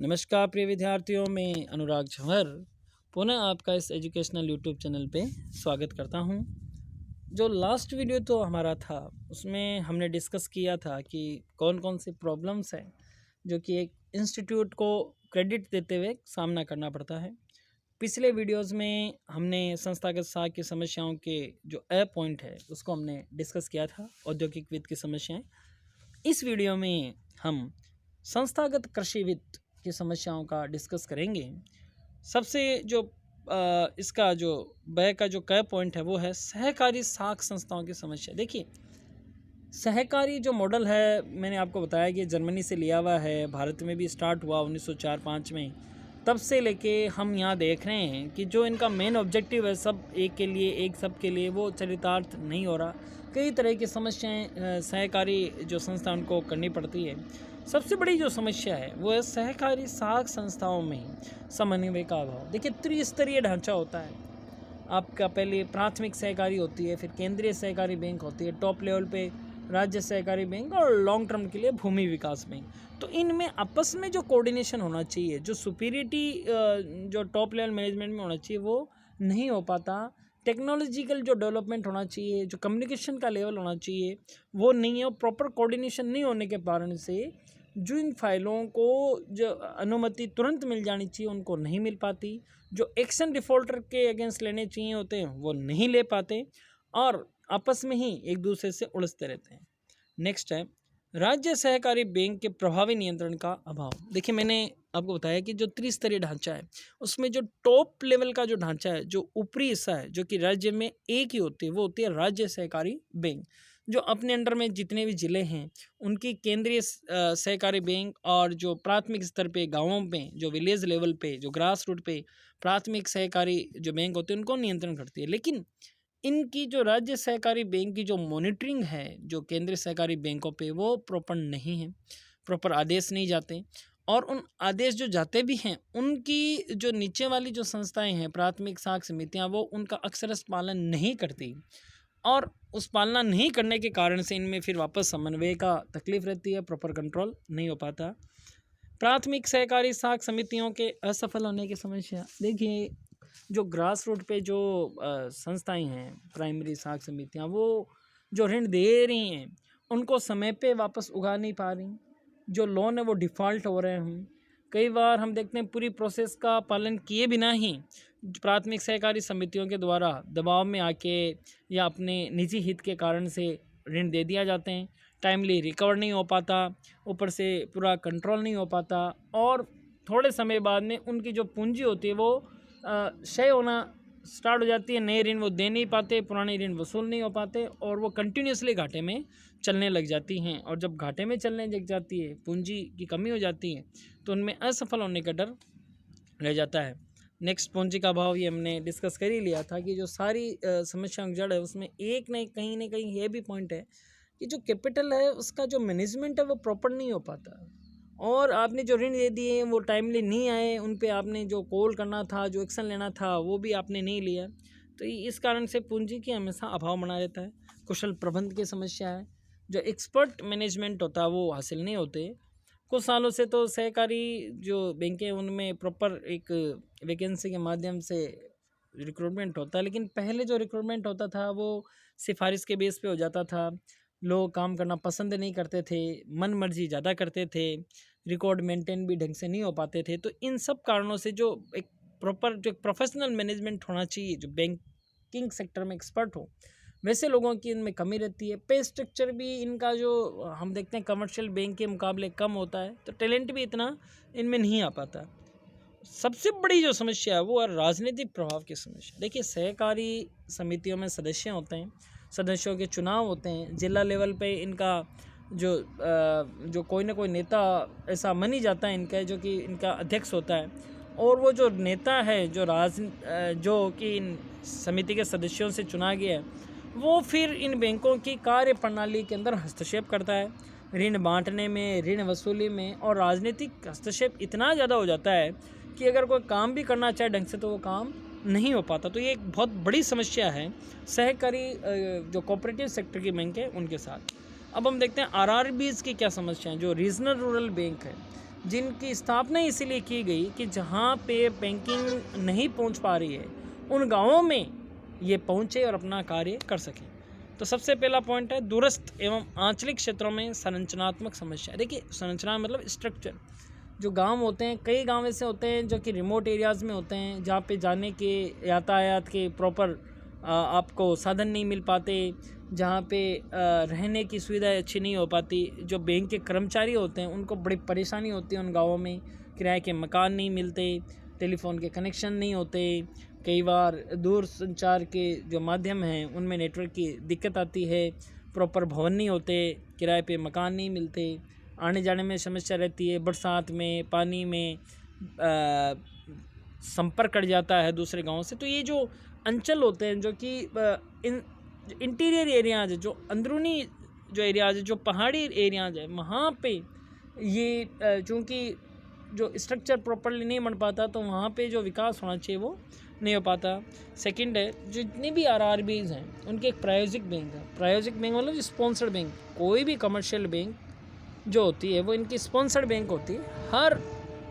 नमस्कार प्रिय विद्यार्थियों, मैं अनुराग जौहर पुनः आपका इस एजुकेशनल यूट्यूब चैनल पे स्वागत करता हूं। जो लास्ट वीडियो तो हमारा था उसमें हमने डिस्कस किया था कि कौन कौन सी प्रॉब्लम्स हैं जो कि एक इंस्टीट्यूट को क्रेडिट देते हुए सामना करना पड़ता है। पिछले वीडियोस में हमने संस्थागत साख की समस्याओं के जो पॉइंट है उसको हमने डिस्कस किया था, औद्योगिक वित्त की समस्याएँ। इस वीडियो में हम संस्थागत कृषि वित्त की समस्याओं का डिस्कस करेंगे। सबसे जो इसका जो व्यय का जो कई पॉइंट है वो है सहकारी साख संस्थाओं की समस्या। देखिए, सहकारी जो मॉडल है मैंने आपको बताया कि जर्मनी से लिया हुआ है, भारत में भी स्टार्ट हुआ 1904-5 में। तब से लेके हम यहाँ देख रहे हैं कि जो इनका मेन ऑब्जेक्टिव है सब एक के लिए, एक सब के लिए, वो चरितार्थ नहीं हो रहा। कई तरह की समस्याएं सहकारी जो संस्था उनको करनी पड़ती है। सबसे बड़ी जो समस्या है वो है सहकारी साख संस्थाओं में समन्वय का अभाव। देखिए, त्रिस्तरीय ढांचा होता है। आपका पहले प्राथमिक सहकारी होती है, फिर केंद्रीय सहकारी बैंक होती है, टॉप लेवल पे राज्य सहकारी बैंक और लॉन्ग टर्म के लिए भूमि विकास बैंक। तो इनमें आपस में जो कोऑर्डिनेशन होना चाहिए, जो सुपीरियरिटी जो टॉप लेवल मैनेजमेंट में होना चाहिए वो नहीं हो पाता। टेक्नोलॉजिकल जो डेवलपमेंट होना चाहिए, जो कम्युनिकेशन का लेवल होना चाहिए वो नहीं है। प्रॉपर कोऑर्डिनेशन नहीं होने के कारण से जो इन फाइलों को जो अनुमति तुरंत मिल जानी चाहिए उनको नहीं मिल पाती। जो एक्शन डिफ़ॉल्टर के अगेंस्ट लेने चाहिए होते हैं वो नहीं ले पाते और आपस में ही एक दूसरे से उलझते रहते हैं। नेक्स्ट है राज्य सहकारी बैंक के प्रभावी नियंत्रण का अभाव। देखिए, मैंने आपको बताया कि जो त्रिस्तरीय ढांचा है उसमें जो टॉप लेवल का जो ढांचा है, जो ऊपरी हिस्सा है, जो कि राज्य में एक ही होती है, वो होती है राज्य सहकारी बैंक। जो अपने अंडर में जितने भी ज़िले हैं उनकी केंद्रीय सहकारी बैंक और जो प्राथमिक स्तर पे गाँवों में, जो विलेज लेवल पे, जो ग्रास रूट पे प्राथमिक सहकारी जो बैंक होते हैं उनको नियंत्रण करती है। लेकिन इनकी जो राज्य सहकारी बैंक की जो मॉनिटरिंग है जो केंद्रीय सहकारी बैंकों पे वो प्रॉपर नहीं है, प्रॉपर आदेश नहीं जाते। और उन आदेश जो जाते भी हैं उनकी जो नीचे वाली जो संस्थाएं हैं, प्राथमिक साख समितियां, वो उनका अक्षरश पालन नहीं करती और उस पालना नहीं करने के कारण से इनमें फिर वापस समन्वय का तकलीफ रहती है, प्रॉपर कंट्रोल नहीं हो पाता। प्राथमिक सहकारी साख समितियों के असफल होने की समस्या। देखिए, जो ग्रास रूट पे जो संस्थाएं हैं, प्राइमरी साख समितियां, वो जो ऋण दे रही हैं उनको समय पे वापस उगा नहीं पा रही। जो लोन है वो डिफ़ॉल्ट हो रहे हैं। कई बार हम देखते हैं पूरी प्रोसेस का पालन किए बिना ही प्राथमिक सहकारी समितियों के द्वारा दबाव में आके या अपने निजी हित के कारण से ऋण दे दिया जाते हैं। टाइमली रिकवर नहीं हो पाता, ऊपर से पूरा कंट्रोल नहीं हो पाता और थोड़े समय बाद में उनकी जो पूंजी होती है वो क्षय होना स्टार्ट हो जाती है। नए ऋण वो दे नहीं पाते, पुराने ऋण वसूल नहीं हो पाते और वो कंटिन्यूसली घाटे में चलने लग जाती हैं। और जब घाटे में चलने लग जाती है, पूंजी की कमी हो जाती है, तो उनमें असफल होने का डर रह जाता है। नेक्स्ट, पूंजी का अभाव, ये हमने डिस्कस कर ही लिया था कि जो सारी समस्याओं की जड़ है उसमें एक न कहीं ये भी पॉइंट है कि जो कैपिटल है उसका जो मैनेजमेंट है वो प्रॉपर नहीं हो पाता और आपने जो ऋण दे दिए वो टाइमली नहीं आए, उन पे आपने जो कॉल करना था, जो एक्शन लेना था वो भी आपने नहीं लिया। तो इस कारण से पूंजी की हमेशा अभाव बना रहता है। कुशल प्रबंध की समस्या है, जो एक्सपर्ट मैनेजमेंट होता है वो हासिल नहीं होते। कुछ सालों से तो सहकारी जो बैंकें उनमें प्रॉपर एक वैकेंसी के माध्यम से रिक्रूटमेंट होता है, लेकिन पहले जो रिक्रूटमेंट होता था वो सिफारिश के बेस पे हो जाता था। लोग काम करना पसंद नहीं करते थे, मन मर्जी ज़्यादा करते थे, रिकॉर्ड मेंटेन भी ढंग से नहीं हो पाते थे। तो इन सब कारणों से जो एक प्रॉपर जो एक प्रोफेशनल मैनेजमेंट होना चाहिए, जो बैंकिंग सेक्टर में एक्सपर्ट हो, वैसे लोगों की इनमें कमी रहती है। पे स्ट्रक्चर भी इनका जो हम देखते हैं कमर्शियल बैंक के मुकाबले कम होता है, तो टैलेंट भी इतना इनमें नहीं आ पाता। सबसे बड़ी जो समस्या है वो है राजनीतिक प्रभाव की समस्या। देखिए, सहकारी समितियों में सदस्य होते हैं, सदस्यों के चुनाव होते हैं, जिला लेवल पे इनका जो कोई ना कोई नेता ऐसा मानी जाता है इनका, जो कि इनका अध्यक्ष होता है और वो जो नेता है जो कि इन समिति के सदस्यों से चुना गया है वो फिर इन बैंकों की कार्य प्रणाली के अंदर हस्तक्षेप करता है, ऋण बांटने में, ऋण वसूली में। और राजनीतिक हस्तक्षेप इतना ज़्यादा हो जाता है कि अगर कोई काम भी करना चाहे ढंग से तो वो काम नहीं हो पाता। तो ये एक बहुत बड़ी समस्या है सहकारी जो कोऑपरेटिव सेक्टर की बैंक है उनके साथ। अब हम देखते हैं आरआरबीज़ की क्या समस्या है। जो रीजनल रूरल बैंक है, जिनकी स्थापना इसीलिए की गई कि जहाँ पे बैंकिंग नहीं पहुँच पा रही है उन गाँवों में ये पहुँचे और अपना कार्य कर सकें। तो सबसे पहला पॉइंट है दूरस्थ एवं आंचलिक क्षेत्रों में संरचनात्मक समस्या। देखिए संरचना मतलब स्ट्रक्चर। जो गांव होते हैं, कई गांव ऐसे होते हैं जो कि रिमोट एरियाज़ में होते हैं, जहाँ पे जाने के यातायात के प्रॉपर आपको साधन नहीं मिल पाते, जहाँ पे रहने की सुविधा अच्छी नहीं हो पाती। जो बैंक के कर्मचारी होते हैं उनको बड़ी परेशानी होती है उन गाँवों में, किराए के मकान नहीं मिलते, टेलीफोन के कनेक्शन नहीं होते, कई बार दूर संचार के जो माध्यम हैं उनमें नेटवर्क की दिक्कत आती है, प्रॉपर भवन नहीं होते, किराए पे मकान नहीं मिलते, आने जाने में समस्या रहती है, बरसात में पानी में संपर्क कट जाता है दूसरे गांव से। तो ये जो अंचल होते हैं जो कि इंटीरियर एरियाज है, जो अंदरूनी जो एरियाज है, जो पहाड़ी एरियाज है, वहाँ पे ये चूँकि जो स्ट्रक्चर प्रॉपरली नहीं बन पाता तो वहाँ पे जो विकास होना चाहिए वो नहीं हो पाता। सेकंड है जितने भी आरआरबीज़ हैं उनके एक प्रायोजिक बैंक है। प्रायोजिक बैंक मतलब स्पॉन्सर्ड बैंक। कोई भी कमर्शियल बैंक जो होती है वो इनकी स्पॉन्सर्ड बैंक होती है। हर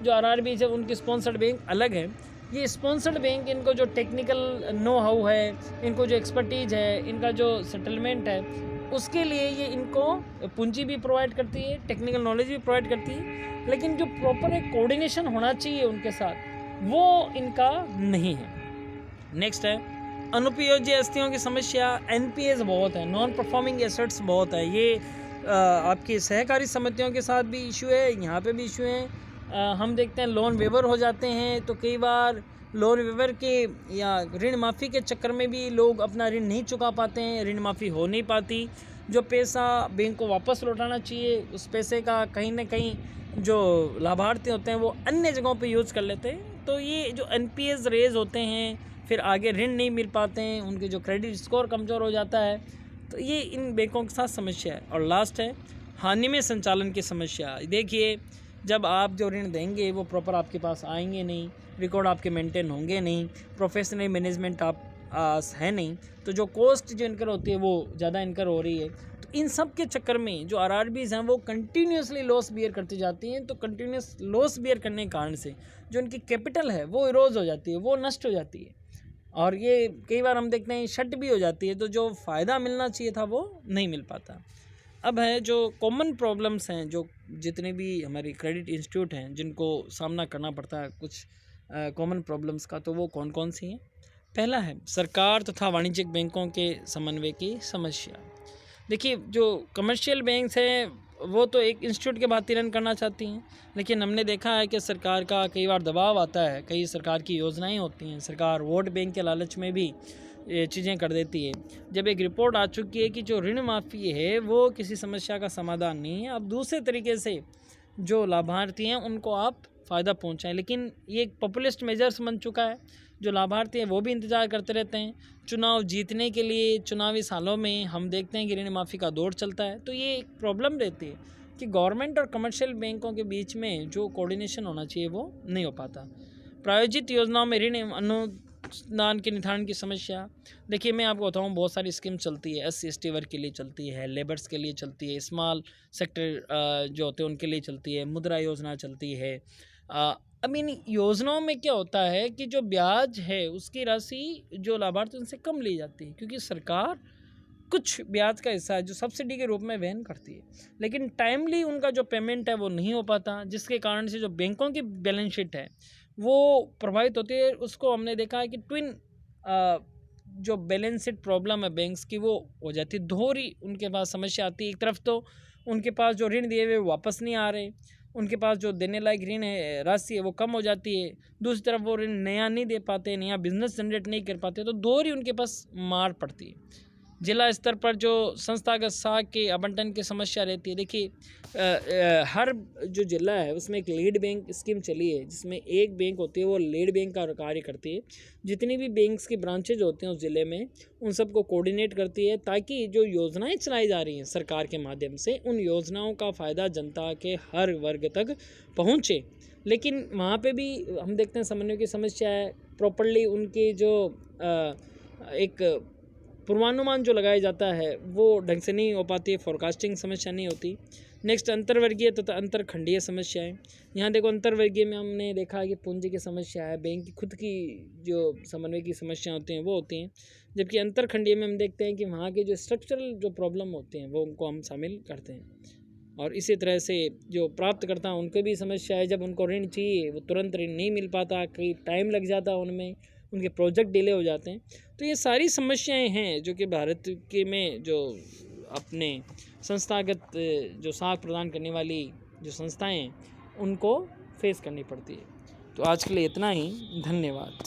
जो आरआरबीज़ है उनकी स्पॉन्सर्ड बैंक अलग है। ये स्पॉन्सर्ड बैंक इनको जो टेक्निकल नो हाउ है, इनको जो एक्सपर्टीज है, इनका जो सेटलमेंट है, उसके लिए ये इनको पूंजी भी प्रोवाइड करती है, टेक्निकल नॉलेज भी प्रोवाइड करती है, लेकिन जो प्रॉपर एक कोऑर्डिनेशन होना चाहिए उनके साथ वो इनका नहीं है। नेक्स्ट है अनुपयोज्य आस्तियों की समस्या। एनपीएस बहुत है, नॉन परफॉर्मिंग एसेट्स बहुत है। ये आपकी सहकारी समितियों के साथ भी इशू है, यहाँ पे भी इशू है। हम देखते हैं लोन वेवर हो जाते हैं तो कई बार लोन वेवर के या ऋण माफ़ी के चक्कर में भी लोग अपना ऋण नहीं चुका पाते हैं, ऋण माफ़ी हो नहीं पाती। जो पैसा बैंक को वापस लौटाना चाहिए उस पैसे का कहीं ना कहीं जो लाभार्थी होते हैं वो अन्य जगहों पे यूज़ कर लेते हैं। तो ये जो एनपीएस रेज होते हैं, फिर आगे ऋण नहीं मिल पाते हैं, उनके जो क्रेडिट स्कोर कमज़ोर हो जाता है, तो ये इन बैंकों के साथ समस्या है। और लास्ट है हानि में संचालन की समस्या। देखिए जब आप जो ऋण देंगे वो प्रॉपर आपके पास आएंगे नहीं, रिकॉर्ड आपके मेंटेन होंगे नहीं, प्रोफेशनल मैनेजमेंट आप है नहीं, तो जो कॉस्ट जो इनकर होती है वो ज़्यादा इनकर हो रही है। तो इन सब के चक्कर में जो आरआरबीज़ हैं वो कंटिन्यूसली लॉस बियर करती जाती हैं। तो कंटिन्यूस लॉस बियर करने के कारण से जो इनकी कैपिटल है वो इरोज हो जाती है, वो नष्ट हो जाती है, और ये कई बार हम देखते हैं शट भी हो जाती है। तो जो फ़ायदा मिलना चाहिए था वो नहीं मिल पाता। अब है जो कॉमन प्रॉब्लम्स हैं, जो जितने भी हमारी क्रेडिट इंस्टीट्यूट हैं जिनको सामना करना पड़ता है कुछ कॉमन प्रॉब्लम्स का, तो वो कौन कौन सी हैं। पहला है सरकार तथा वाणिज्यिक बैंकों के समन्वय की समस्या। देखिए जो कमर्शियल बैंक्स हैं वो तो एक इंस्टीट्यूट के भांति रन करना चाहती हैं, लेकिन हमने देखा है कि सरकार का कई बार दबाव आता है, कई सरकार की योजनाएं होती हैं, सरकार वोट बैंक के लालच में भी ये चीज़ें कर देती है। जब एक रिपोर्ट आ चुकी है कि जो ऋण माफ़ी है वो किसी समस्या का समाधान नहीं है, अब दूसरे तरीके से जो लाभार्थी हैं उनको आप फ़ायदा पहुंचाएं, लेकिन ये एक पॉपुलिस्ट मेजर्स बन चुका है। जो लाभार्थी हैं वो भी इंतज़ार करते रहते हैं चुनाव जीतने के लिए। चुनावी सालों में हम देखते हैं कि ऋण माफ़ी का दौर चलता है। तो ये एक प्रॉब्लम रहती है कि गवर्नमेंट और कमर्शियल बैंकों के बीच में जो कोऑर्डिनेशन होना चाहिए वो नहीं हो पाता। प्रायोजित योजनाओं में ऋण अनुदान के निर्धारण की समस्या। देखिए मैं आपको बताऊँ बहुत सारी स्कीम चलती है, SC/ST वर्ग के लिए चलती है, लेबर्स के लिए चलती है, स्मॉल सेक्टर जो होते हैं उनके लिए चलती है, मुद्रा योजना चलती है। अब इन योजनाओं में क्या होता है कि जो ब्याज है उसकी राशि जो लाभार्थी उनसे कम ली जाती है, क्योंकि सरकार कुछ ब्याज का हिस्सा है जो सब्सिडी के रूप में वहन करती है, लेकिन टाइमली उनका जो पेमेंट है वो नहीं हो पाता, जिसके कारण से जो बैंकों की बैलेंस शीट है वो प्रभावित होती है। उसको हमने देखा है कि ट्विन जो बैलेंस शीट प्रॉब्लम है बैंक्स की वो हो जाती है, दोहरी उनके पास समस्या आती है। एक तरफ तो उनके पास जो ऋण दिए हुए वापस नहीं आ रहे, उनके पास जो देने लायक ऋण है राशि है वो कम हो जाती है, दूसरी तरफ वो ऋण नया नहीं दे पाते, नया बिजनेस जनरेट नहीं कर पाते, तो दोहरी उनके पास मार पड़ती है। जिला स्तर पर जो संस्थागत साख के आवंटन की समस्या रहती है। देखिए हर जो जिला है उसमें एक लीड बैंक स्कीम चली है, जिसमें एक बैंक होती है वो लीड बैंक का कार्य करती है, जितनी भी बैंक्स की ब्रांचेज होते हैं उस ज़िले में उन सबको कोऑर्डिनेट करती है, ताकि जो योजनाएं चलाई जा रही हैं सरकार के माध्यम से उन योजनाओं का फ़ायदा जनता के हर वर्ग तक पहुँचे। लेकिन वहाँ पे भी हम देखते हैं समन्वय की समस्या है, प्रॉपर्ली उनकी जो एक पूर्वानुमान जो लगाया जाता है वो ढंग से नहीं हो पाती है, फोरकास्टिंग समस्या नहीं होती। नेक्स्ट अंतर्वर्गीय तथा अंतरखंडीय समस्याएं। यहाँ देखो अंतर्वर्गीय में हमने देखा कि पूंजी की समस्या है, बैंक की खुद की जो समन्वय की समस्या होती हैं वो होती हैं, जबकि अंतरखंडीय में हम देखते हैं कि वहाँ के जो स्ट्रक्चरल जो प्रॉब्लम होते हैं वो उनको हम शामिल करते हैं। और इसी तरह से जो प्राप्तकर्ता उनको भी समस्या है, जब उनको ऋण चाहिए वो तुरंत ऋण नहीं मिल पाता, कई टाइम लग जाता है उनमें, उनके प्रोजेक्ट डिले हो जाते हैं। तो ये सारी समस्याएं हैं जो कि भारत के में जो अपने संस्थागत जो साथ प्रदान करने वाली जो संस्थाएं हैं उनको फेस करनी पड़ती है। तो आज के लिए इतना ही, धन्यवाद।